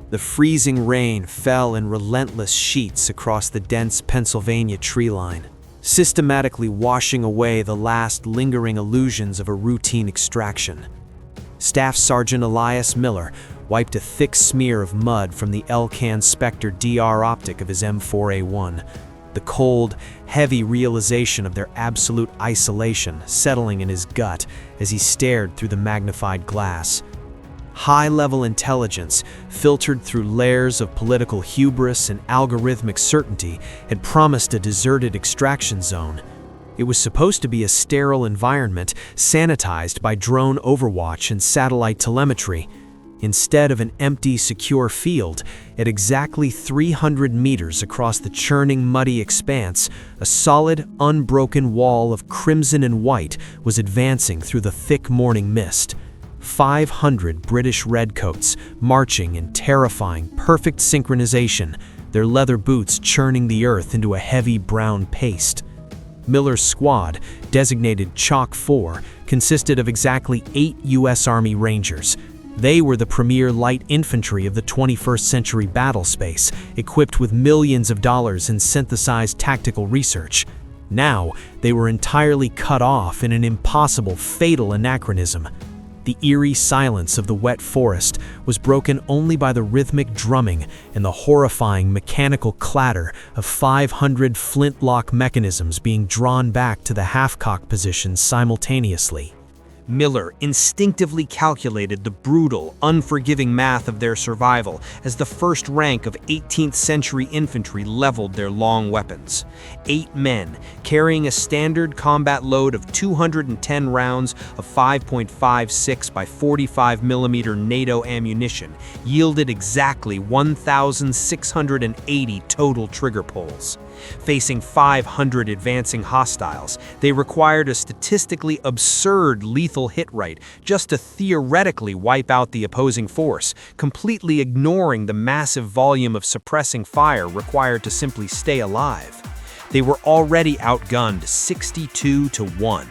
The freezing rain fell in relentless sheets across the dense Pennsylvania tree line, systematically washing away the last lingering illusions of a routine extraction. Staff Sergeant Elias Miller wiped a thick smear of mud from the Elcan Spectre DR optic of his M4A1, the cold, heavy realization of their absolute isolation settling in his gut as he stared through the magnified glass. High-level intelligence, filtered through layers of political hubris and algorithmic certainty, had promised a deserted extraction zone. It was supposed to be a sterile environment, sanitized by drone overwatch and satellite telemetry. Instead of an empty, secure field, at exactly 300 meters across the churning, muddy expanse, a solid, unbroken wall of crimson and white was advancing through the thick morning mist. 500 British Redcoats, marching in terrifying, perfect synchronization, their leather boots churning the earth into a heavy brown paste. Miller's squad, designated Chalk 4, consisted of exactly 8 U.S. Army Rangers. They were the premier light infantry of the 21st century battle space, equipped with millions of dollars in synthesized tactical research. Now, they were entirely cut off in an impossible, fatal anachronism. The eerie silence of the wet forest was broken only by the rhythmic drumming and the horrifying mechanical clatter of 500 flintlock mechanisms being drawn back to the half-cock positions simultaneously. Miller instinctively calculated the brutal, unforgiving math of their survival as the first rank of 18th century infantry leveled their long weapons. 8 men, carrying a standard combat load of 210 rounds of 5.56 by 45 millimeter NATO ammunition, yielded exactly 1,680 total trigger pulls. Facing 500 advancing hostiles, they required a statistically absurd lethal hit rate just to theoretically wipe out the opposing force, completely ignoring the massive volume of suppressing fire required to simply stay alive. They were already outgunned 62-1.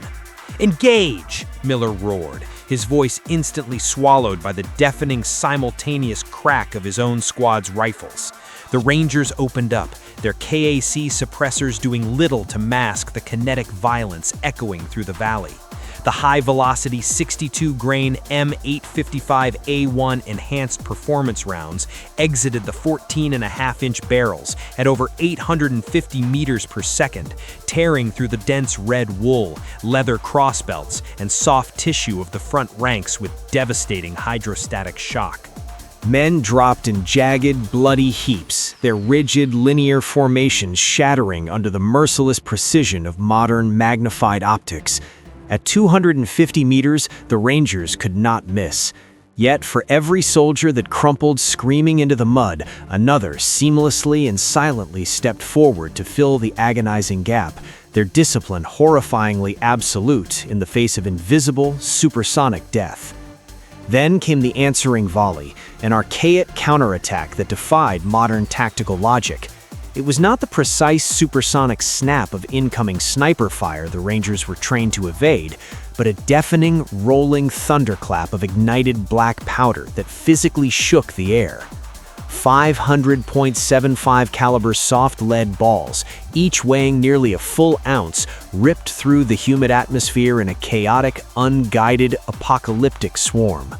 "Engage!" Miller roared, his voice instantly swallowed by the deafening simultaneous crack of his own squad's rifles. The Rangers opened up, their KAC suppressors doing little to mask the kinetic violence echoing through the valley. The high-velocity 62-grain M855A1 enhanced performance rounds exited the 14.5-inch barrels at over 850 meters per second, tearing through the dense red wool, leather crossbelts, and soft tissue of the front ranks with devastating hydrostatic shock. Men dropped in jagged, bloody heaps, their rigid, linear formations shattering under the merciless precision of modern magnified optics. At 250 meters, the Rangers could not miss. Yet for every soldier that crumpled screaming into the mud, another seamlessly and silently stepped forward to fill the agonizing gap, their discipline horrifyingly absolute in the face of invisible, supersonic death. Then came the answering volley, an archaic counterattack that defied modern tactical logic. It was not the precise supersonic snap of incoming sniper fire the Rangers were trained to evade, but a deafening, rolling thunderclap of ignited black powder that physically shook the air. 500.75 caliber soft lead balls, each weighing nearly a full ounce, ripped through the humid atmosphere in a chaotic, unguided, apocalyptic swarm.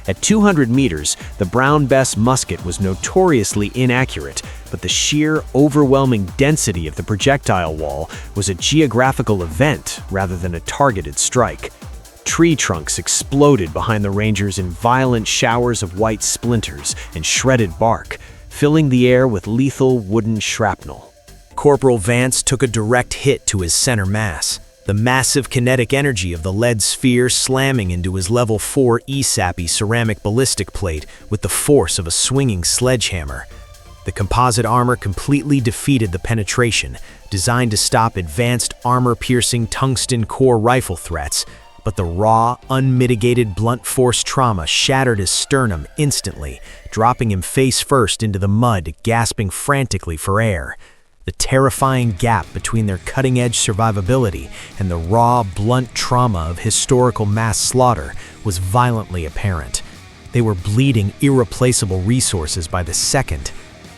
At 200 meters, the Brown Bess musket was notoriously inaccurate, but the sheer, overwhelming density of the projectile wall was a geographical event rather than a targeted strike. Tree trunks exploded behind the Rangers in violent showers of white splinters and shredded bark, filling the air with lethal wooden shrapnel. Corporal Vance took a direct hit to his center mass, the massive kinetic energy of the lead sphere slamming into his level 4 ESAPI ceramic ballistic plate with the force of a swinging sledgehammer. The composite armor completely defeated the penetration, designed to stop advanced armor-piercing tungsten core rifle threats, but the raw, unmitigated blunt force trauma shattered his sternum instantly, dropping him face first into the mud, gasping frantically for air. The terrifying gap between their cutting-edge survivability and the raw, blunt trauma of historical mass slaughter was violently apparent. They were bleeding irreplaceable resources by the second.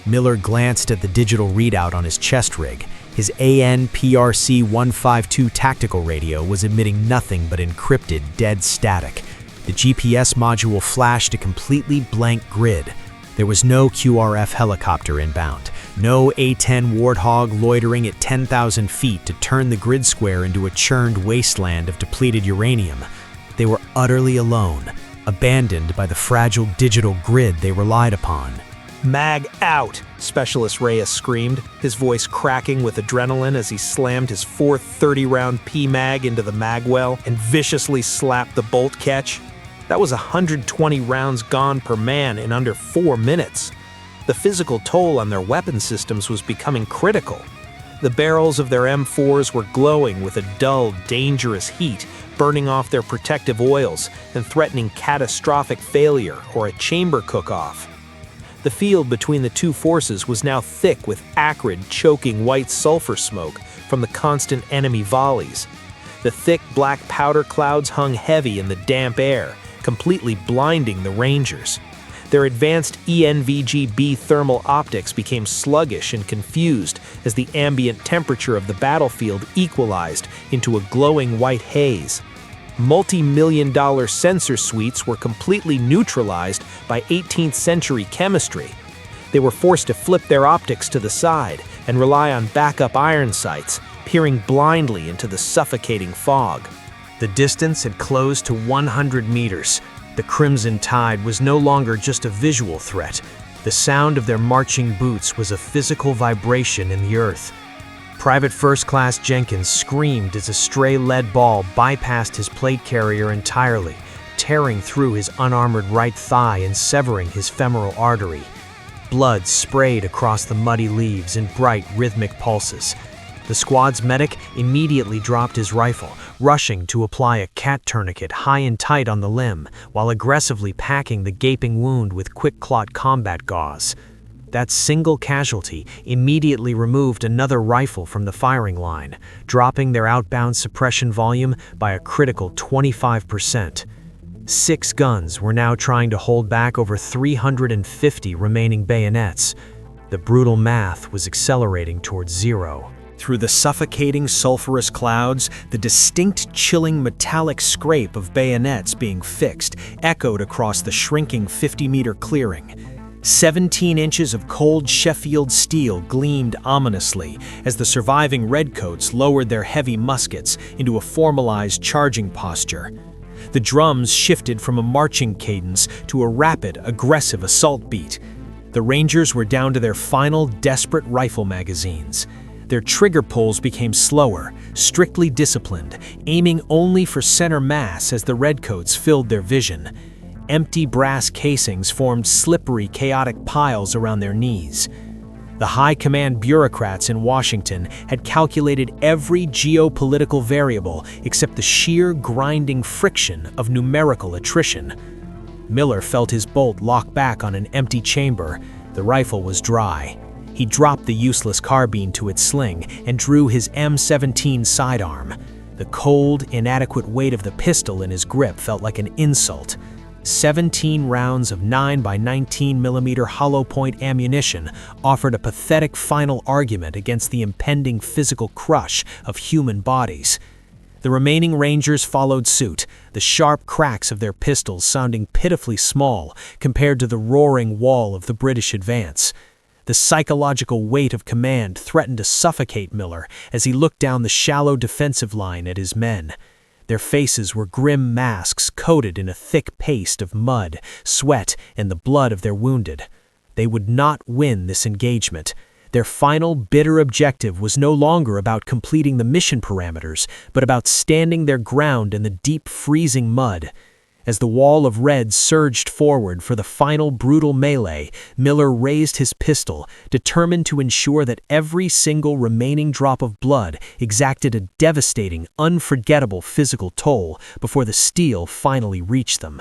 Miller glanced at the digital readout on his chest rig. His AN/PRC-152 tactical radio was emitting nothing but encrypted, dead static. The GPS module flashed a completely blank grid. There was no QRF helicopter inbound, no A-10 Warthog loitering at 10,000 feet to turn the grid square into a churned wasteland of depleted uranium. They were utterly alone, abandoned by the fragile digital grid they relied upon. "Mag out!" Specialist Reyes screamed, his voice cracking with adrenaline as he slammed his fourth 30-round P-mag into the mag well and viciously slapped the bolt catch. That was 120 rounds gone per man in under 4 minutes. The physical toll on their weapon systems was becoming critical. The barrels of their M4s were glowing with a dull, dangerous heat, burning off their protective oils and threatening catastrophic failure or a chamber cook-off. The field between the two forces was now thick with acrid, choking white sulfur smoke from the constant enemy volleys. The thick black powder clouds hung heavy in the damp air, completely blinding the Rangers. Their advanced ENVG-B thermal optics became sluggish and confused as the ambient temperature of the battlefield equalized into a glowing white haze. Multi-million-dollar sensor suites were completely neutralized by 18th century chemistry. They were forced to flip their optics to the side and rely on backup iron sights, peering blindly into the suffocating fog. The distance had closed to 100 meters. The Crimson Tide was no longer just a visual threat. The sound of their marching boots was a physical vibration in the earth. Private First Class Jenkins screamed as a stray lead ball bypassed his plate carrier entirely, tearing through his unarmored right thigh and severing his femoral artery. Blood sprayed across the muddy leaves in bright, rhythmic pulses. The squad's medic immediately dropped his rifle, rushing to apply a cat tourniquet high and tight on the limb, while aggressively packing the gaping wound with quick-clot combat gauze. That single casualty immediately removed another rifle from the firing line, dropping their outbound suppression volume by a critical 25%. 6 guns were now trying to hold back over 350 remaining bayonets. The brutal math was accelerating towards zero. Through the suffocating sulfurous clouds, the distinct chilling metallic scrape of bayonets being fixed echoed across the shrinking 50-meter clearing. 17 inches of cold Sheffield steel gleamed ominously as the surviving Redcoats lowered their heavy muskets into a formalized charging posture. The drums shifted from a marching cadence to a rapid, aggressive assault beat. The Rangers were down to their final desperate rifle magazines. Their trigger pulls became slower, strictly disciplined, aiming only for center mass as the Redcoats filled their vision. Empty brass casings formed slippery, chaotic piles around their knees. The high command bureaucrats in Washington had calculated every geopolitical variable except the sheer grinding friction of numerical attrition. Miller felt his bolt lock back on an empty chamber. The rifle was dry. He dropped the useless carbine to its sling and drew his M17 sidearm. The cold, inadequate weight of the pistol in his grip felt like an insult. 17 rounds of 9x19mm hollow-point ammunition offered a pathetic final argument against the impending physical crush of human bodies. The remaining Rangers followed suit, the sharp cracks of their pistols sounding pitifully small compared to the roaring wall of the British advance. The psychological weight of command threatened to suffocate Miller as he looked down the shallow defensive line at his men. Their faces were grim masks coated in a thick paste of mud, sweat, and the blood of their wounded. They would not win this engagement. Their final bitter objective was no longer about completing the mission parameters, but about standing their ground in the deep freezing mud. As the wall of Reds surged forward for the final brutal melee, Miller raised his pistol, determined to ensure that every single remaining drop of blood exacted a devastating, unforgettable physical toll before the steel finally reached them.